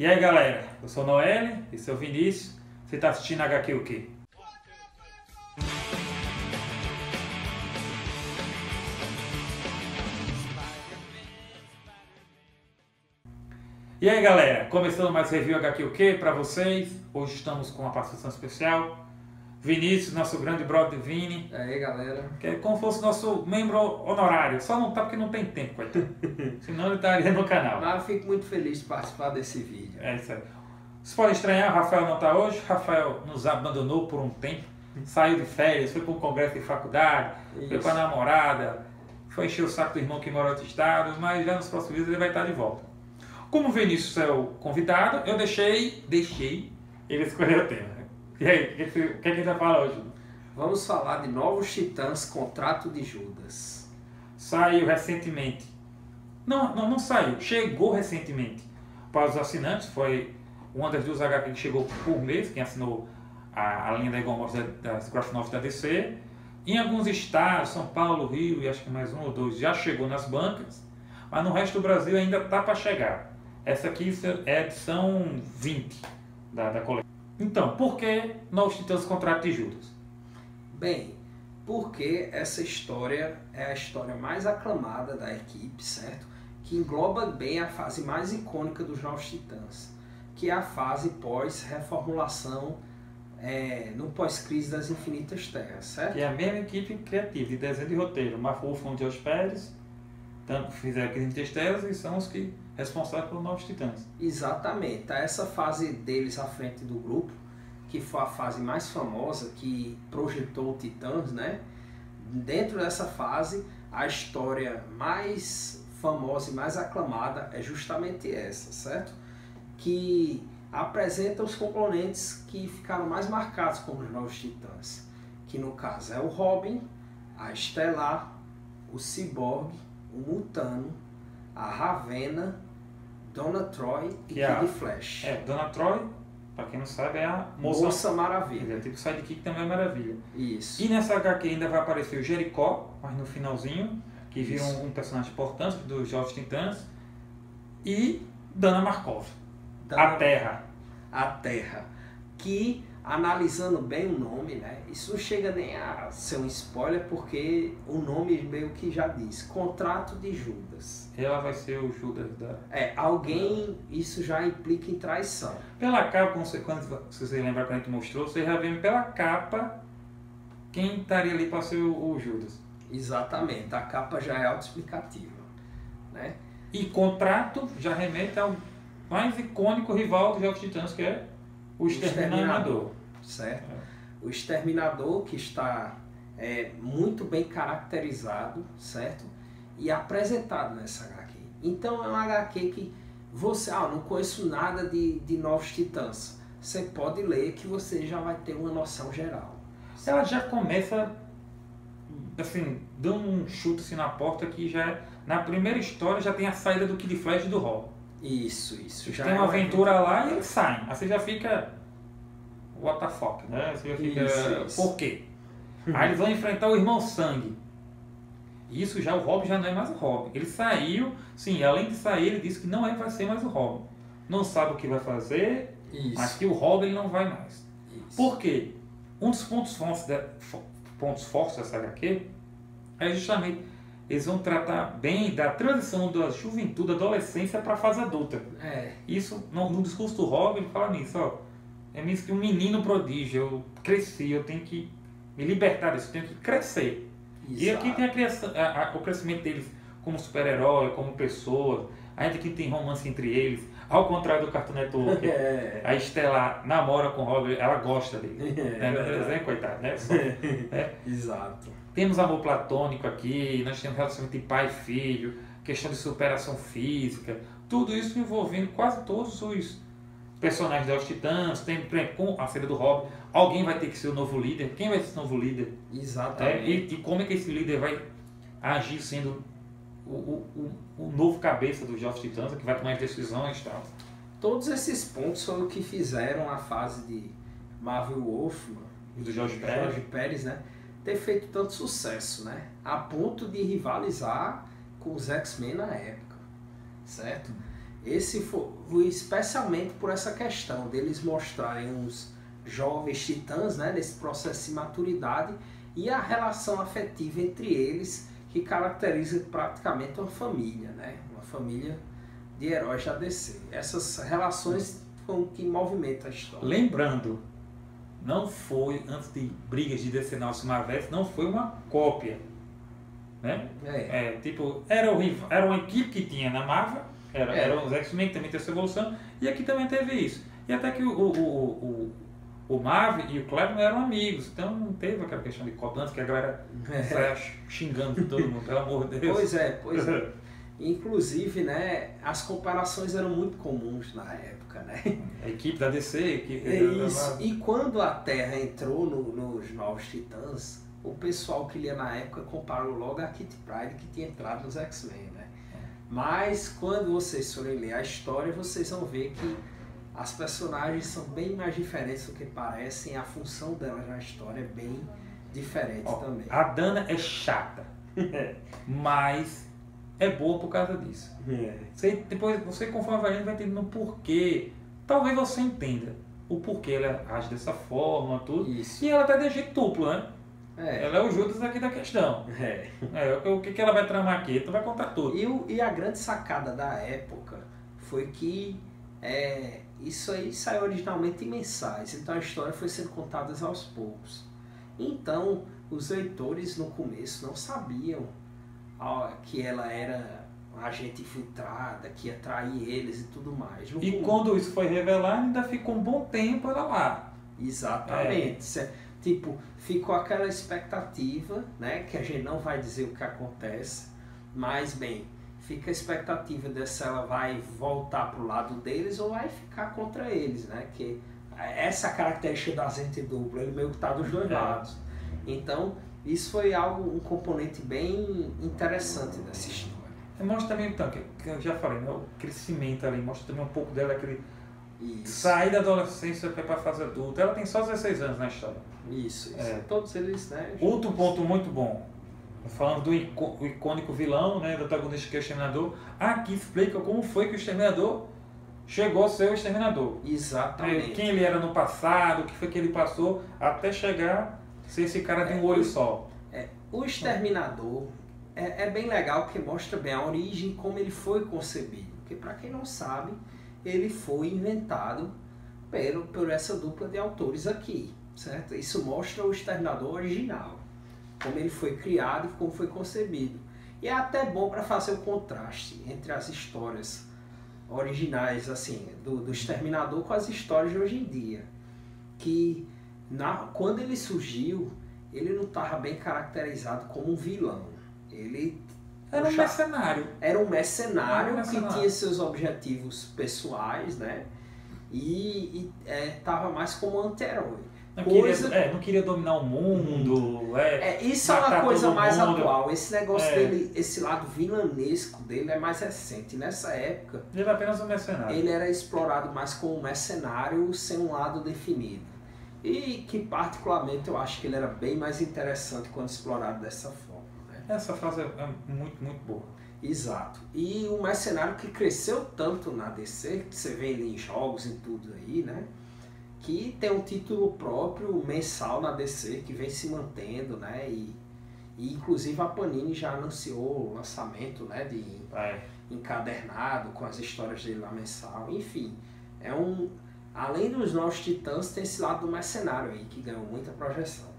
E aí galera, eu sou o Noelle, esse é o Vinícius, você está assistindo HQ o quê? E aí galera, começando mais review HQ o quê para vocês, hoje estamos com uma participação especial, Vinícius, nosso grande brother Vini. E aí galera. Que é como se fosse nosso membro honorário, só não tá porque não tem tempo, coitado, senão ele estaria no canal. Mas eu fico muito feliz de participar desse vídeo. É isso aí. Vocês podem estranhar, o Rafael não está hoje. O Rafael nos abandonou por um tempo. Saiu de férias, foi para um congresso de faculdade, foi com a namorada, foi encher o saco do irmão que mora em outro estado, mas já nos próximos dias ele vai estar de volta. Como o Vinícius é o convidado, eu deixei ele escolher o tema. E aí, o que a gente vai falar hoje? Vamos falar de Novos Titãs, Contrato de Judas. Saiu recentemente. Não saiu. Chegou recentemente para os assinantes. Foi uma das duas HQ que chegou por mês. Quem assinou a linha da Egon das Graphic Novels da DC. Em alguns estados, São Paulo, Rio e acho que mais um ou dois, já chegou nas bancas. Mas no resto do Brasil ainda está para chegar. Essa aqui é a edição 20 da coleção. Então, por que Novos Titãs Contrato de Judas? Bem, porque essa história é a história mais aclamada da equipe, certo? Que engloba bem a fase mais icônica dos Novos Titãs, que é a fase pós-reformulação, no pós-crise das Infinitas Terras, certo? Que é a mesma equipe criativa de desenho e roteiro, Mark Wolfman e Josh Pérez, tanto fizeram as Infinitas Terras e são os que responsáveis pelos Novos Titãs. Exatamente, tá essa fase deles à frente do grupo, que foi a fase mais famosa, que projetou o Titãs, né? Dentro dessa fase, a história mais famosa e mais aclamada é justamente essa, certo? Que apresenta os componentes que ficaram mais marcados como os Novos Titãs, que no caso é o Robin, a Estelar, o Cyborg, o Mutano, a Ravena, Donna Troy e Kid Flash. Donna Troy, para quem não sabe, é a Moça Maravilha. É tipo Sidekick também é Maravilha. Isso. E nessa HQ ainda vai aparecer o Jericó, mas no finalzinho, que vira um personagem importante dos Jovens Titãs. E Dana Markov, a Terra. A Terra. Que, analisando bem o nome, né? Isso não chega nem a ser um spoiler, porque o nome meio que já diz. Contrato de Judas. Ela vai ser o Judas da... Isso já implica em traição. Pela capa, se você lembrar quando a gente mostrou, você já vê pela capa quem estaria ali para ser o Judas. Exatamente, a capa já é autoexplicativa, né? E contrato já remete ao mais icônico rival dos Jovens Titãs, que é o Exterminador. Certo? O Exterminador, que está muito bem caracterizado, certo? E apresentado nessa HQ. Então é uma HQ que você, não conheço nada de Novos Titãs. Você pode ler que você já vai ter uma noção geral. Ela já começa, assim, dando um chute assim, na porta que já, na primeira história, já tem a saída do Kid Flash e do Robin. Isso. Já tem uma aventura lá e eles saem. Aí você já fica... What the fuck, né? Você já fica... Isso. Por quê? Aí eles vão enfrentar o Irmão Sangue. Isso já, o Robin já não é mais o Robin. Ele saiu, sim, além de sair, ele disse que não vai ser mais o Robin. Não sabe o que vai fazer, mas que o Robin ele não vai mais. Isso. Por quê? Um dos pontos fortes dessa HQ é justamente eles vão tratar bem da transição da juventude, da adolescência para a fase adulta. Isso, no discurso do Robin, ele fala nisso, é mesmo que um menino prodígio, eu cresci, eu tenho que me libertar disso, eu tenho que crescer. Exato. E aqui tem o crescimento deles como super-herói, como pessoas, ainda que tem romance entre eles, ao contrário do Cartoon Network. A Estela namora com o Robin, ela gosta dele. Coitado, né? Exato. Temos amor platônico aqui, nós temos relacionamento de pai e filho, questão de superação física, tudo isso envolvendo quase todos os personagens dos Titãs. Tem, por exemplo, com a saída do Robin, alguém vai ter que ser o novo líder. Quem vai ser o novo líder? Exatamente. E como é que esse líder vai agir sendo o novo cabeça dos Jovens Titãs, que vai tomar as decisões e tal. Todos esses pontos foram o que fizeram a fase de Marvel Wolfman e do Jorge Pérez, né, ter feito tanto sucesso, né, a ponto de rivalizar com os X-Men na época, certo? Esse foi especialmente por essa questão deles mostrarem uns jovens titãs, né, nesse processo de maturidade e a relação afetiva entre eles que caracteriza praticamente uma família, né, uma família de heróis da DC. Essas relações são que movimentam a história. Lembrando, não foi, antes de brigas de DC Nosso Marvel, não foi uma cópia, né? Tipo, era uma equipe que tinha na Marvel, eram os X-Men que também teve essa evolução, e aqui também teve isso. E até que o Marvel e o Claremont eram amigos, então não teve aquela questão de cópia antes que a galera saia xingando todo mundo, pelo amor de Deus. Pois é. Inclusive, né, as comparações eram muito comuns na época, né? A equipe da DC, a equipe isso. E quando a Terra entrou nos Novos Titãs, o pessoal que lia na época comparou logo a Kitty Pryde que tinha entrado nos X-Men, né? Mas quando vocês forem ler a história, vocês vão ver que as personagens são bem mais diferentes do que parecem, a função delas na história é bem diferente também. A Dana é chata, mas é boa por causa disso. Depois você, conforme vai lendo, vai entendendo o porquê. Talvez você entenda o porquê ela age dessa forma, tudo. Isso. E ela tá de jeito duplo, né? Ela é o Judas aqui da questão. O que ela vai tramar aqui? Tu vai contar tudo. E a grande sacada da época foi que isso aí saiu originalmente em mensais, então a história foi sendo contada aos poucos. Então, os leitores no começo não sabiam que ela era uma agente infiltrada, que ia trair eles e tudo mais. Quando isso foi revelado, ainda ficou um bom tempo ela lá. Exatamente. Tipo, ficou aquela expectativa, né, que a gente não vai dizer o que acontece, mas bem, fica a expectativa de se ela vai voltar pro lado deles ou vai ficar contra eles, né, que essa característica da agente dupla, ele meio que tá dos dois lados. Então, isso foi um componente bem interessante dessa história. Mostra também, então, que eu já falei, né, o crescimento ali, mostra também um pouco dela, aquele sair da adolescência para a fase adulta. Ela tem só 16 anos na história. Isso. Todos eles, né? Outro ponto muito bom, falando do icônico vilão, né, do antagonista que é o Exterminador, aqui explica como foi que o Exterminador chegou a ser o Exterminador. Exatamente. Quem ele era no passado, o que foi que ele passou, até chegar a ser esse cara de um olho só. O Exterminador é bem legal porque mostra bem a origem, como ele foi concebido. Porque para quem não sabe, ele foi inventado por essa dupla de autores aqui, certo? Isso mostra o Exterminador original, como ele foi criado e como foi concebido. E é até bom para fazer o contraste entre as histórias originais assim do Exterminador com as histórias de hoje em dia. Que quando ele surgiu, ele não estava bem caracterizado como um vilão. Ele era um mercenário. Era um mercenário que tinha seus objetivos pessoais, né? E estava mais como anti-herói. Não queria dominar o mundo. Isso é uma coisa mais atual. Esse negócio dele, esse lado vilanesco dele é mais recente. Nessa época, ele era apenas um mercenário. Ele era explorado mais como um mercenário sem um lado definido. E que particularmente eu acho que ele era bem mais interessante quando explorado dessa forma. Essa frase é muito, muito boa. Exato. E um mercenário que cresceu tanto na DC, que você vê ele em jogos e tudo aí, né? Que tem um título próprio mensal na DC, que vem se mantendo, né? E inclusive a Panini já anunciou o lançamento, né? De encadernado, com as histórias dele lá mensal. Enfim, além dos Novos Titãs, tem esse lado do mercenário aí, que ganhou muita projeção.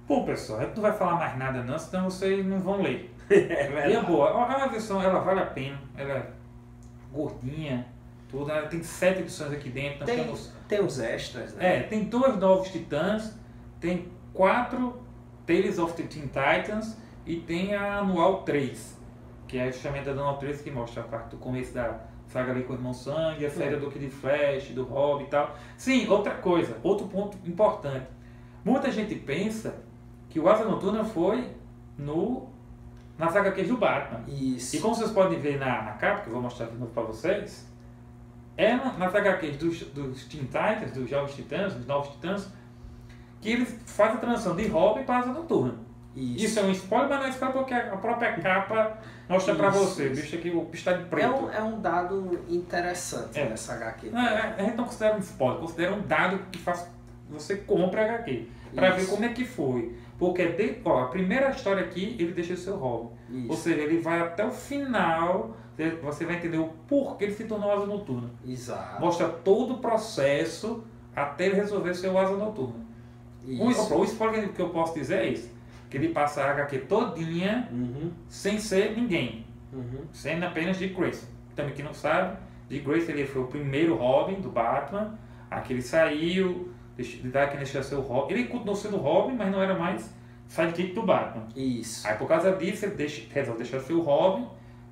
Bom, pessoal, a gente não vai falar mais nada não, senão vocês não vão ler. E é boa. A versão, ela vale a pena. Ela é gordinha, tudo. Ela tem 7 edições aqui dentro. Tem os extras, né? Tem 2 Novos Titãs, tem 4 Tales of the Teen Titans e tem a Anual 3, que é a chamada da Anual 3 que mostra a parte do começo da saga ali com o Irmão Sangue, a série do Kid Flash, do Robin e tal. Sim, outra coisa, outro ponto importante. Muita gente pensa que o Asa Noturna foi nas HQs do Batman. Isso. E como vocês podem ver na capa, que eu vou mostrar de novo para vocês, nas HQs dos Teen Titans, dos Jovens Titãs, dos Novos Titãs, que eles fazem a transição de Robin para Asa Noturna. Isso é um spoiler, mas não é spoiler porque a própria capa mostra pra você. O bicho aqui, o bicho tá de preto. É um dado interessante nessa HQ. A gente não considera um spoiler, considera um dado que faz você compra a HQ. Pra ver como é que foi. Porque a primeira história aqui, ele deixa o seu Robin. Ou seja, ele vai até o final, você vai entender o porquê ele se tornou Asa Noturna. Exato. Mostra todo o processo até ele resolver ser o Asa Noturna. O spoiler que eu posso dizer é isso. Que ele passa a HQ todinha sem ser ninguém. Sendo apenas Dick Grayson. Também que não sabe, Dick Grayson ele foi o primeiro Robin do Batman. Aqui ele saiu, que deixou ser o Robin. Ele continuou sendo Robin, mas não era mais sidekick do Batman. Isso. Aí por causa disso ele resolve deixar ser o Robin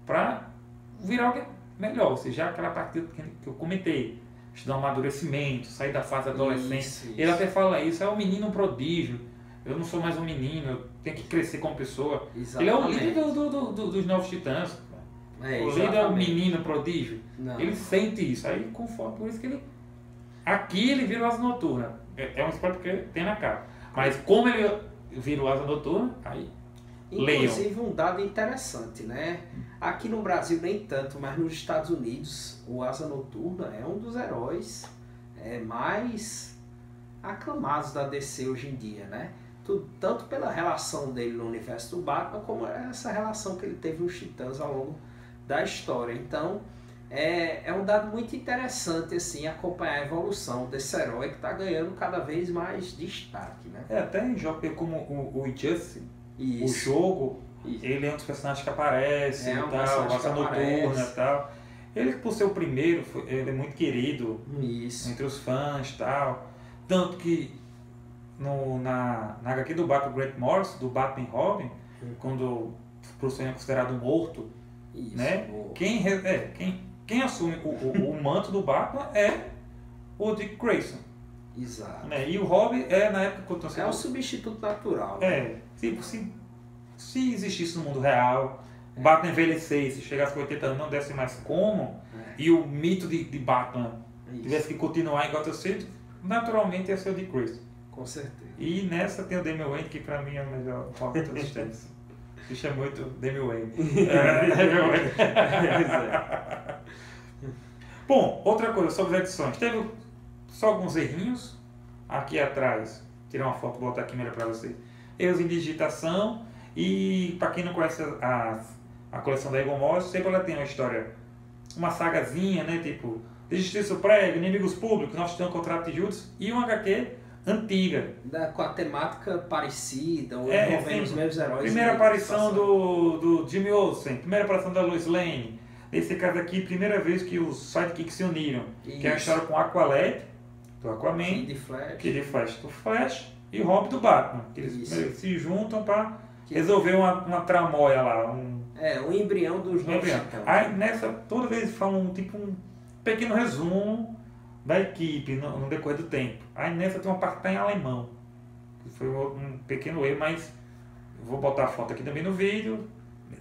pra virar alguém melhor. Ou seja, aquela parte que eu comentei. Estudar um amadurecimento, sair da fase da adolescência. Ele até fala isso, é um menino prodígio. Eu não sou mais um menino, eu tenho que crescer como pessoa. Exatamente. Ele é o líder dos Novos Titãs. O líder é o menino prodígio. Não. Ele sente isso. Aí, conforme, por isso que ele... Aqui ele vira o Asa Noturna. É um spoiler que tem na capa. Mas como ele vira o Asa Noturna, aí... Inclusive um dado interessante, né? Aqui no Brasil nem tanto, mas nos Estados Unidos o Asa Noturna é um dos heróis mais aclamados da DC hoje em dia, né? Tanto pela relação dele no universo do Batman, como essa relação que ele teve nos Titãs ao longo da história. Então é um dado muito interessante assim, acompanhar a evolução desse herói que está ganhando cada vez mais destaque, né? Até em jogos como o Injustice. O jogo, ele é um dos personagens que aparece, Asa Noturna e tal. Ele, por ser o primeiro, ele é muito querido entre os fãs e tal. Tanto que na HQ do Batman Grant Morrison, do Batman e Robin, quando o Bruce Wayne é considerado morto, né? Quem assume o manto do Batman é o Dick Grayson. Exato. Né? E o Robin na época... É um substituto natural. Se existisse no mundo real, Batman envelhecesse, chegasse com 80 anos, não desse mais como, e o mito de Batman tivesse que continuar em Gotham City, naturalmente ia ser o Dick Grayson. Com certeza. E nessa tem o Damian Wayne, que pra mim é o melhor Robin de todos os tempos. Isso é muito Damian Wayne. Bom, outra coisa sobre as edições. Teve só alguns errinhos aqui atrás. Tirar uma foto e botar aqui melhor para vocês. Erros em digitação. E para quem não conhece a coleção da Egon Morrison, sempre ela tem uma história, uma sagazinha, né? Tipo, de Justiça Prego, Inimigos Públicos, Nós Temos um Contrato de Judas e uma HQ antiga. Com a temática parecida, ou envolvendo os mesmos heróis. Primeira aparição do Jimmy Olsen, primeira aparição da Lois Lane. Nesse caso aqui, primeira vez que os sidekicks se uniram. Isso. Que é a história com Aqualad, do Aquaman, Kid Flash do Flash e Robin do Batman. Que eles se juntam para resolver uma tramóia lá. O embrião dos novos Titãs. Aí nessa, toda vez falam um pequeno resumo da equipe no decorrer do tempo. Aí nessa tem uma parte que tá em alemão. Que foi um pequeno erro, mas vou botar a foto aqui também no vídeo.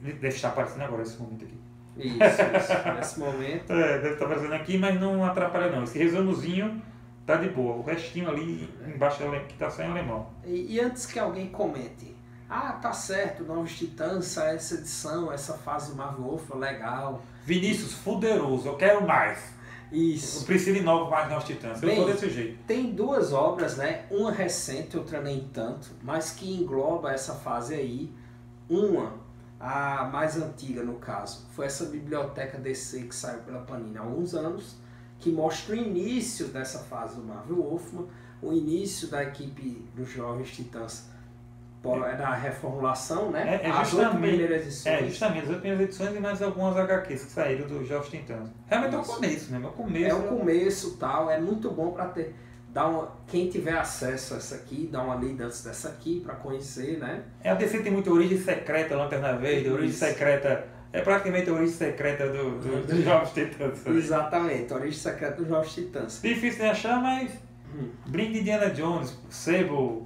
Deve estar aparecendo agora esse momento aqui. Isso, nesse momento. Deve estar aparecendo aqui, mas não atrapalha não. Esse resumozinho tá de boa. O restinho ali embaixo que tá só em alemão. E antes que alguém comente, tá certo, Novos Titãs, essa edição, essa fase do Marvel Wolf, legal. Vinícius, fuderoso, eu quero mais. Isso. Eu preciso de novo mais Novos Titãs. Eu tô desse jeito. Tem duas obras, né? Uma recente, outra nem tanto, mas que engloba essa fase aí. Uma, a mais antiga no caso, foi essa biblioteca DC que saiu pela Panini há alguns anos, que mostra o início dessa fase do Marvel Wolfman, o início da equipe dos Jovens Titãs, da reformulação, né? As 8 primeiras edições. Justamente, as 8 primeiras edições e mais algumas HQs que saíram dos Jovens Titãs. Realmente é o começo, né? É o começo, tal, é muito bom para ter. Quem tiver acesso a essa aqui, dá uma lida antes dessa aqui para conhecer, né? A DC tem muita origem secreta, Lanterna Verde, origem secreta. É praticamente a origem secreta dos Jovens Titãs. Sabe? Exatamente, a origem secreta dos Jovens Titãs. Difícil de achar, mas brinque de Indiana Jones, Sable,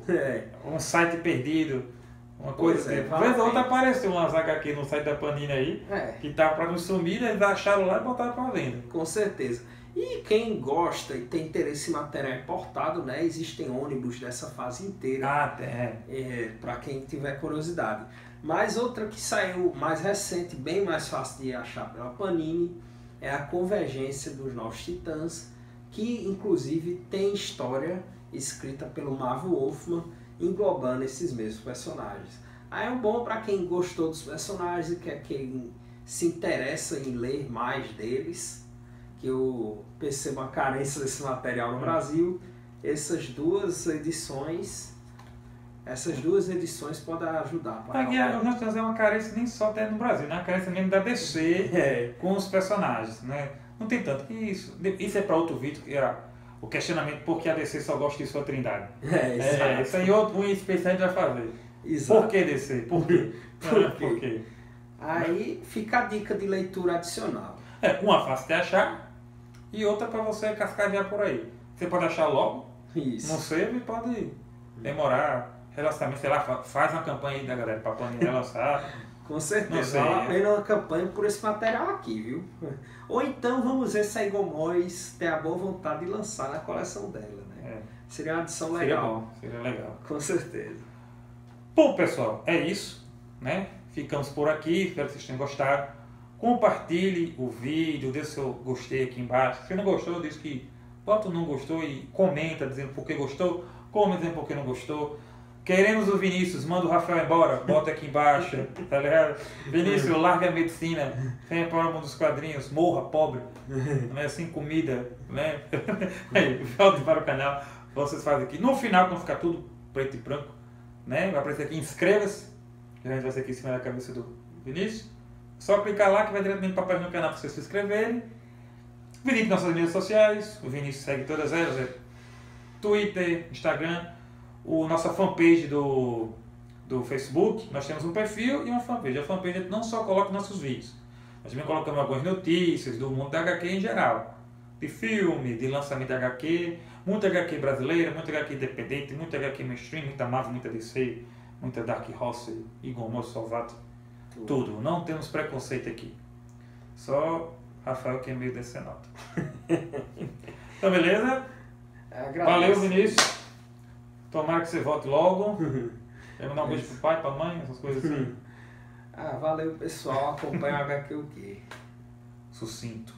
um site perdido, uma coisa assim. Vez ou outra apareceu umas HQ no site da Panini aí, que tava para não sumir, eles acharam lá e botaram para venda. Com certeza. E quem gosta e tem interesse em material importado, né, existem ônibus dessa fase inteira. Para quem tiver curiosidade. Mas outra que saiu mais recente, bem mais fácil de achar pela Panini, é a Convergência dos Novos Titãs, que inclusive tem história escrita pelo Marvel Wolfman, englobando esses mesmos personagens. Aí é bom para quem gostou dos personagens e quem se interessa em ler mais deles, que eu percebo a carência desse material no Brasil. Essas duas edições podem ajudar. O Novos Titãs é uma carência nem só até no Brasil, né? Uma carência mesmo da DC com os personagens, né? Não tem tanto que isso. Isso é para outro vídeo, que era o questionamento por que a DC só gosta de sua trindade. Isso aí outro especial a gente vai fazer. Exato. Por que DC? Por quê? Por quê? Aí fica a dica de leitura adicional. Uma fácil de achar e outra para você cascadear por aí. Você pode achar logo, Isso. no sebo, e pode demorar. Relacionamento, sei lá, faz uma campanha aí da galera para poder relançar. Com certeza, vale a pena uma campanha por esse material aqui, viu? Ou então vamos ver se a Eagle Moyes tem a boa vontade de lançar na coleção dela, né? Seria uma adição legal. Seria legal. Com certeza. Bom, pessoal, é isso, né? Ficamos por aqui, espero que vocês tenham gostado. Compartilhe o vídeo, dê seu gostei aqui embaixo. Se não gostou, diz que bota o não gostou e comenta dizendo por que gostou, comenta dizendo por que não gostou. Queremos o Vinícius, manda o Rafael embora, bota aqui embaixo, tá ligado? Vinícius, larga a medicina, venha para o mundo dos quadrinhos, morra, pobre, não é assim, comida, né? Aí, volte para o canal, vocês fazem aqui. No final, quando ficar tudo preto e branco, né? Vai aparecer aqui, inscreva-se, que a gente vai ser aqui em cima da cabeça do Vinícius. Só clicar lá que vai diretamente para a página do canal para vocês se inscreverem. Visite nossas mídias sociais, o Vinícius segue todas elas, Twitter, Instagram, nossa fanpage do Facebook. Nós temos um perfil e uma fanpage. A fanpage a gente não só coloca nossos vídeos, nós também colocamos algumas notícias do mundo da HQ em geral, de filme, de lançamento da HQ, muita HQ brasileira, muita HQ independente, muita HQ mainstream, muita Marvel, muita DC, muita Dark Horse, Eagle Moyes, Salvato, tudo. Não temos preconceito aqui, só Rafael que é meio decenalto. Então beleza? Valeu, Vinícius. Tomara que você volte logo. Quer mandar um beijo pro pai, pra mãe, essas coisas assim. Valeu, pessoal. Acompanha o HQ o quê? Sucinto.